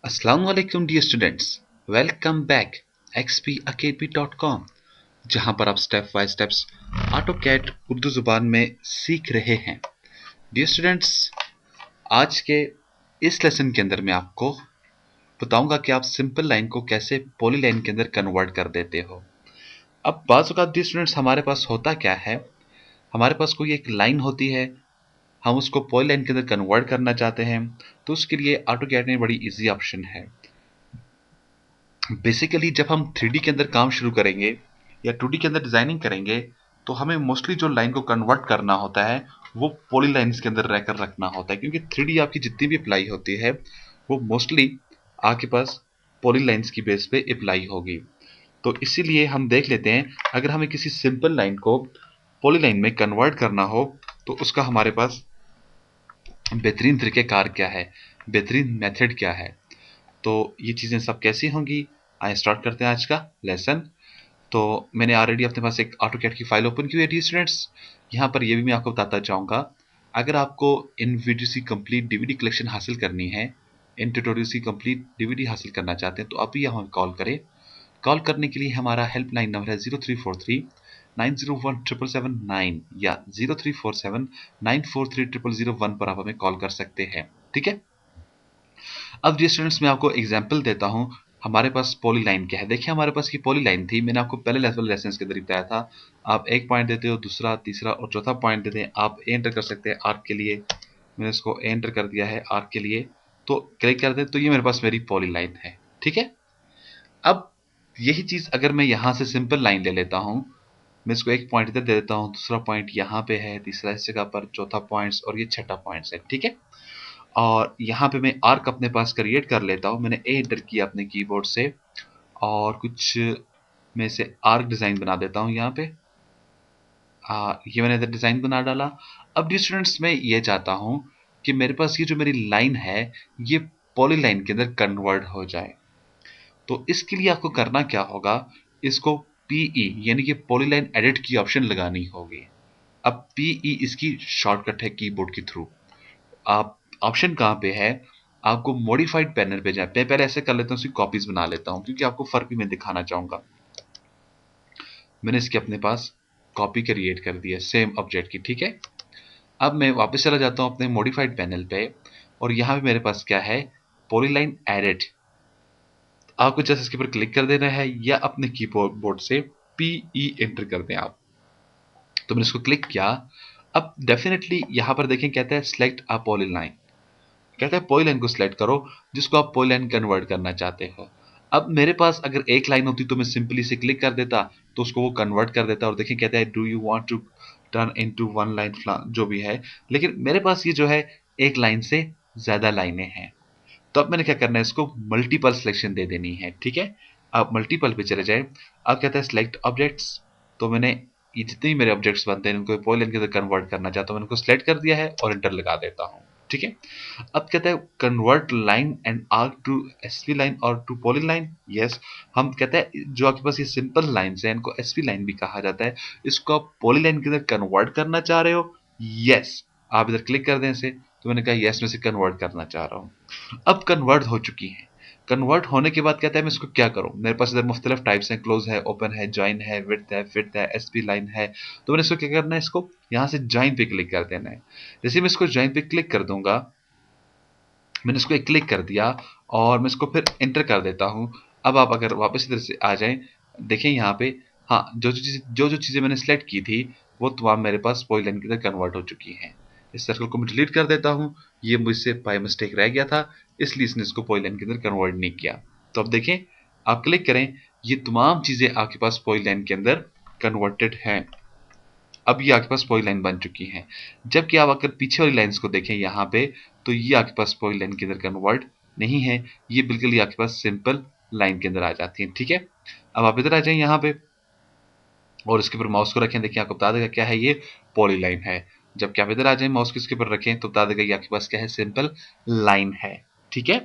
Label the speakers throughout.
Speaker 1: अस्सलामुअलैकुम dear students, welcome back xpacademy.com, जहां पर आप step by steps AutoCAD Urdu जुबान में सीख रहे हैं। डियर स्टूडेंट्स, आज के इस लेसन के अंदर मैं आपको बताऊंगा कि आप सिंपल लाइन को कैसे पॉली लाइन के अंदर कन्वर्ट कर देते हो। अब बाज़ औक़ात डियर स्टूडेंट्स हमारे पास होता क्या है, हमारे पास कोई एक लाइन होती है, हम उसको पॉली लाइन के अंदर कन्वर्ट करना चाहते हैं, तो उसके लिए ऑटोकैड में बड़ी ईजी ऑप्शन है। बेसिकली जब हम 3D के अंदर काम शुरू करेंगे या 2D के अंदर डिजाइनिंग करेंगे, तो हमें मोस्टली जो लाइन को कन्वर्ट करना होता है वो पॉली लाइंस के अंदर रहकर रखना होता है, क्योंकि 3D आपकी जितनी भी अप्लाई होती है वो मोस्टली आपके पास पॉली लाइंस की बेस पे अप्लाई होगी। तो इसीलिए हम देख लेते हैं, अगर हमें किसी सिंपल लाइन को पॉली लाइन में कन्वर्ट करना हो तो उसका हमारे पास बेहतरीन तरीक़ेकार क्या है, बेहतरीन मेथड क्या है। तो ये चीज़ें सब कैसी होंगी, आइए स्टार्ट करते हैं आज का लेसन। तो मैंने ऑलरेडी अपने पास एक ऑटोकैड की फाइल ओपन की हुई है स्टूडेंट्स। यहाँ पर ये भी मैं आपको बताता चाहूँगा, अगर आपको इन वीडियोस की कंप्लीट डीवीडी कलेक्शन हासिल करनी है, इन ट्यूटोरियल्स की कंप्लीट डीवीडी हासिल करना चाहते हैं, तो अभी हमें कॉल करें। कॉल करने के लिए हमारा हेल्पलाइन नंबर है 0343 901777 या 0347943001 पर आप हमें कॉल कर सकते हैं। ठीक है। अब जी स्टूडेंट्स, मैं आपको एग्जांपल देता हूं, हमारे पास पॉली लाइन क्या है। देखिए हमारे पास ये पॉली लाइन थी, मैंने आपको पहले लेसन के अंदर बताया था। आप एक पॉइंट देते हो, दूसरा, तीसरा और चौथा पॉइंट देते हैं, आप ए एंटर कर सकते हैं आर्क के लिए। मैंने इसको ए एंटर कर दिया है आर्क के लिए, तो क्लिक कर दे तो ये मेरे पास मेरी पॉली लाइन है। ठीक है। अब यही चीज अगर मैं यहां से सिंपल लाइन ले लेता हूं, मैं इसको एक पॉइंट इधर दे देता हूं, दूसरा पॉइंट यहाँ पे है, तीसरा इस जगह पर, चौथा पॉइंट और ये छठा पॉइंट है। ठीक है। और यहाँ पे मैं आर्क अपने पास क्रिएट कर लेता हूँ। मैंने ए एंटर किया अपने कीबोर्ड से और कुछ मैं इसे आर्क डिजाइन बना देता हूँ यहाँ पे। ये मैंने इधर डिजाइन बना डाला। अब डी स्टूडेंट्स, मैं ये चाहता हूँ कि मेरे पास ये जो मेरी लाइन है ये पॉली लाइन के अंदर कन्वर्ट हो जाए। तो इसके लिए आपको करना क्या होगा, इसको पीई यानी कि पॉली लाइन एडिट की ऑप्शन लगानी होगी। अब पीई इसकी शॉर्टकट है कीबोर्ड के थ्रू। आप ऑप्शन कहाँ पे है, आपको मॉडिफाइड पैनल पे जाए। मैं पहले ऐसे कर लेता हूँ, उसकी कॉपीज बना लेता हूँ क्योंकि आपको फर्क भी मैं दिखाना चाहूंगा। मैंने इसके अपने पास कॉपी क्रिएट कर दी है सेम ऑब्जेक्ट की। ठीक है। अब मैं वापस चला जाता हूँ अपने मॉडिफाइड पैनल पे और यहाँ पे मेरे पास क्या है, पॉलीलाइन एडिट। आपको जस्ट इसके ऊपर क्लिक कर देना है या अपने कीबोर्ड से पीई एंटर कर दें आप। तो मैंने इसको क्लिक किया। अब डेफिनेटली यहाँ पर देखें, कहता है सिलेक्ट अ पॉलीलाइन, कहता है पॉली लाइन को सिलेक्ट करो जिसको आप पॉली लाइन कन्वर्ट करना चाहते हो। अब मेरे पास अगर एक लाइन होती तो मैं सिंपली से क्लिक कर देता तो उसको वो कन्वर्ट कर देता और देखिए कहता है do you want to turn into one line जो भी है। लेकिन मेरे पास ये जो है एक लाइन से ज्यादा लाइनें हैं, तो अब मैंने क्या करना है, इसको मल्टीपल सिलेक्शन दे देनी है। ठीक है। अब मल्टीपल पे चले जाए। अब कहता है सिलेक्ट ऑब्जेक्ट्स, तो मैंने ये जितने भी मेरे ऑब्जेक्ट्स बनते हैं उनको पॉली लाइन के अंदर कन्वर्ट करना चाहता हूँ, मैंने उनको सिलेक्ट कर दिया है और एंटर लगा देता हूँ। ठीक है। अब कहता है convert line and arc to SV line और टू पॉली लाइन। यस, हम कहते हैं जो आपके पास ये सिंपल लाइंस है इनको एसवी लाइन भी कहा जाता है, इसको आप पॉली लाइन के अंदर कन्वर्ट करना चाह रहे हो। यस, आप इधर क्लिक कर दें इसे, तो मैंने कहा यस मैं इसे कन्वर्ट करना चाह रहा हूँ। अब कन्वर्ट हो चुकी है। कन्वर्ट होने के बाद कहता है मैं इसको क्या करूं, मेरे पास इधर मुख्तलिफ टाइप्स हैं, क्लोज है, ओपन है, ज्वाइन है, विड्थ है, फिट है, एसपी लाइन है। तो मैंने इसको क्या करना है, इसको यहां से ज्वाइन पे क्लिक कर देना है। जैसे मैं इसको ज्वाइन पे क्लिक कर दूंगा, मैंने इसको एक क्लिक कर दिया और मैं इसको फिर एंटर कर देता हूँ। अब आप अगर वापस इधर से आ जाएं, देखें यहाँ पे, हाँ जो जो चीज़ें मैंने सेलेक्ट की थी वो तमाम मेरे पास पॉली लाइन की तरह कन्वर्ट हो चुकी हैं। इस सर्कल को मैं डिलीट कर देता हूँ, ये मुझसे बाय मिस्टेक रह गया था, इसलिए इसने इसको पॉली लाइन के अंदर कन्वर्ट नहीं किया। तो अब देखें, आप क्लिक करें, ये तमाम चीज़ें आपके पास पॉली लाइन के अंदर कन्वर्टेड हैं। अब ये आपके पास पॉली लाइन बन चुकी हैं। जबकि आप अगर पीछे वाली लाइंस को देखें यहाँ पे, तो ये आपके पास पॉली लाइन के अंदर कन्वर्ट नहीं है, ये बिल्कुल ही आपके पास सिंपल लाइन के अंदर आ जाती है। ठीक है। अब आप इधर आ जाए यहाँ पे और इसके ऊपर माउस को रखें, देखिए आपको बता देगा क्या है, ये पॉली लाइन है। जबकि आप इधर आ जाए माउस को इसके ऊपर रखें तो बता देगा ये आपके पास क्या है, सिंपल लाइन है। ठीक है।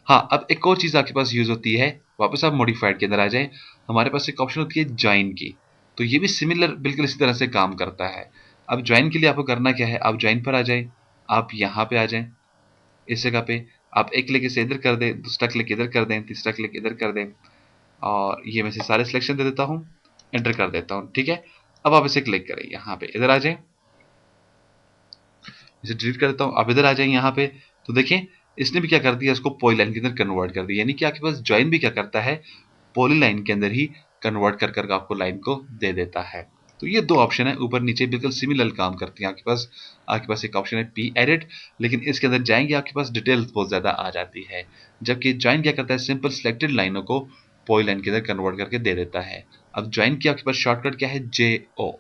Speaker 1: हाँ, अब एक और चीज आपके पास यूज होती है, वापस आप मॉडिफाइड के अंदर आ जाए, हमारे पास एक ऑप्शन होती है ज्वाइन की। तो ये भी सिमिलर बिल्कुल इसी तरह से काम करता है। अब ज्वाइन के लिए आपको करना क्या है, आप ज्वाइन पर आ जाए, आप यहाँ पे आ जाए, इस जगह पे आप एक क्लिक इसे इधर कर दें, दूसरा क्लिक इधर कर दें, तीसरा क्लिक इधर कर दें, और ये मैं से सारे सिलेक्शन दे देता हूँ, एंटर कर देता हूँ। ठीक है, अब आप इसे क्लिक करें, यहाँ पे इधर आ जाए, इसे डिलीट कर देता हूँ, आप इधर आ जाए यहाँ पे। तो देखें इसने भी क्या कर दिया, इसको पॉलीलाइन के अंदर कन्वर्ट कर दिया, यानी कि आपके पास ज्वाइन भी क्या करता है, पॉलीलाइन के अंदर ही कन्वर्ट कर करके आपको लाइन को दे देता है। तो ये दो ऑप्शन है, ऊपर नीचे बिल्कुल सिमिलर काम करती हैं। आपके पास एक ऑप्शन है पी एडिट, लेकिन इसके अंदर जाएंगे आपके पास डिटेल्स बहुत ज्यादा आ जाती है। जबकि ज्वाइन क्या करता है, सिंपल सिलेक्टेड लाइनों को पॉलीलाइन के अंदर कन्वर्ट करके दे देता है। अब ज्वाइन की आपके पास शॉर्टकट क्या है, जे ओ।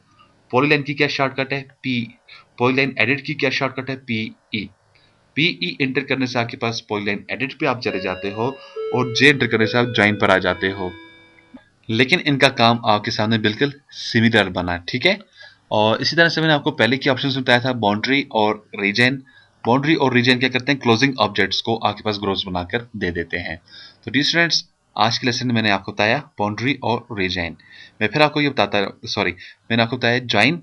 Speaker 1: पॉलीलाइन की क्या शॉर्टकट है, पी। पॉलीलाइन एडिट की क्या शॉर्टकट है, पी ई। पीई एंटर करने से आपके पास पॉलीलाइन एडिट पे आप चले जाते हो, और जे एंटर करने से आप ज्वाइन पर आ जाते हो। लेकिन इनका काम आपके सामने बिल्कुल सिमिलर बना, ठीक है। और इसी तरह से मैंने आपको पहले की ऑप्शन बताया था, बाउंड्री और रीजन। बाउंड्री और रीजन क्या करते हैं, क्लोजिंग ऑब्जेक्ट्स को आपके पास ग्रोस बनाकर दे देते हैं। तो डियर स्टूडेंट्स, आज के लेसन में मैंने आपको बताया बाउंड्री और रीजन। मैं फिर आपको ये बताता, सॉरी, मैंने आपको बताया ज्वाइन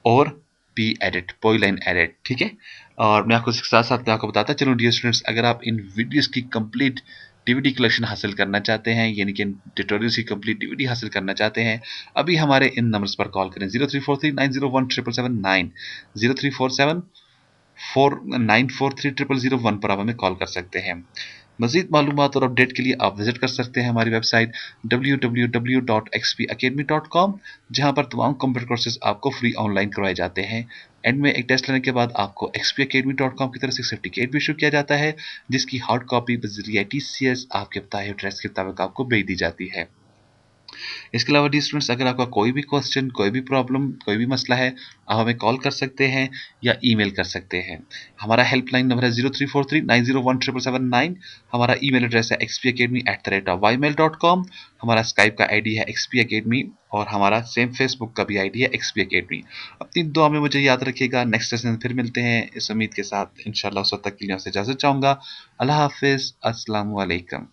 Speaker 1: और पी एडिट, पॉलीलाइन एडिट, ठीक है। और मैं आपको इसके साथ साथ मैं आपको बताता चलूँ डियर स्टूडेंट्स, अगर आप इन वीडियोस की कंप्लीट डीवीडी कलेक्शन हासिल करना चाहते हैं, यानी कि ट्यूटोरियल्स की कंप्लीट डीवीडी हासिल करना चाहते हैं, अभी हमारे इन नंबर्स पर कॉल करें, 0343901777, 034749430001 पर आप हमें कॉल कर सकते हैं। मज़ीद मालूमात और अपडेट के लिए आप विजिट कर सकते हैं हमारी वेबसाइट www.xpacademy.com, जहां पर तमाम कंप्यूटर कोर्सेज आपको फ्री ऑनलाइन करवाए जाते हैं। एंड में एक टेस्ट लेने के बाद आपको xpacademy.com की तरफ से सर्टिफिकेट भी इशू किया जाता है, जिसकी हार्ड कॉपी बजरिया TCS आपके बताए एड्रेस के मुताबिक आपको भेज दी जाती है। इसके अलावा डी स्टूडेंट्स, अगर आपका कोई भी क्वेश्चन, कोई भी प्रॉब्लम, कोई भी मसला है, आप हमें कॉल कर सकते हैं या ईमेल कर सकते हैं। हमारा हेल्पलाइन नंबर है 0343901779। हमारा ईमेल एड्रेस है xpacademy@ymail.com। हमारा स्काइप का आईडी है xpacademy, और हमारा सेम फेसबुक का भी आईडी है xpacademy। अपनी दुआ में मुझे याद रखिएगा। नेक्स्ट सेशन फिर मिलते हैं इस उम्मीद के साथ, इंशाल्लाह। उस वक्त तक के लिए आपसे इजाजत चाहूंगा। अल्लाह हाफिज, अस्सलाम वालेकुम।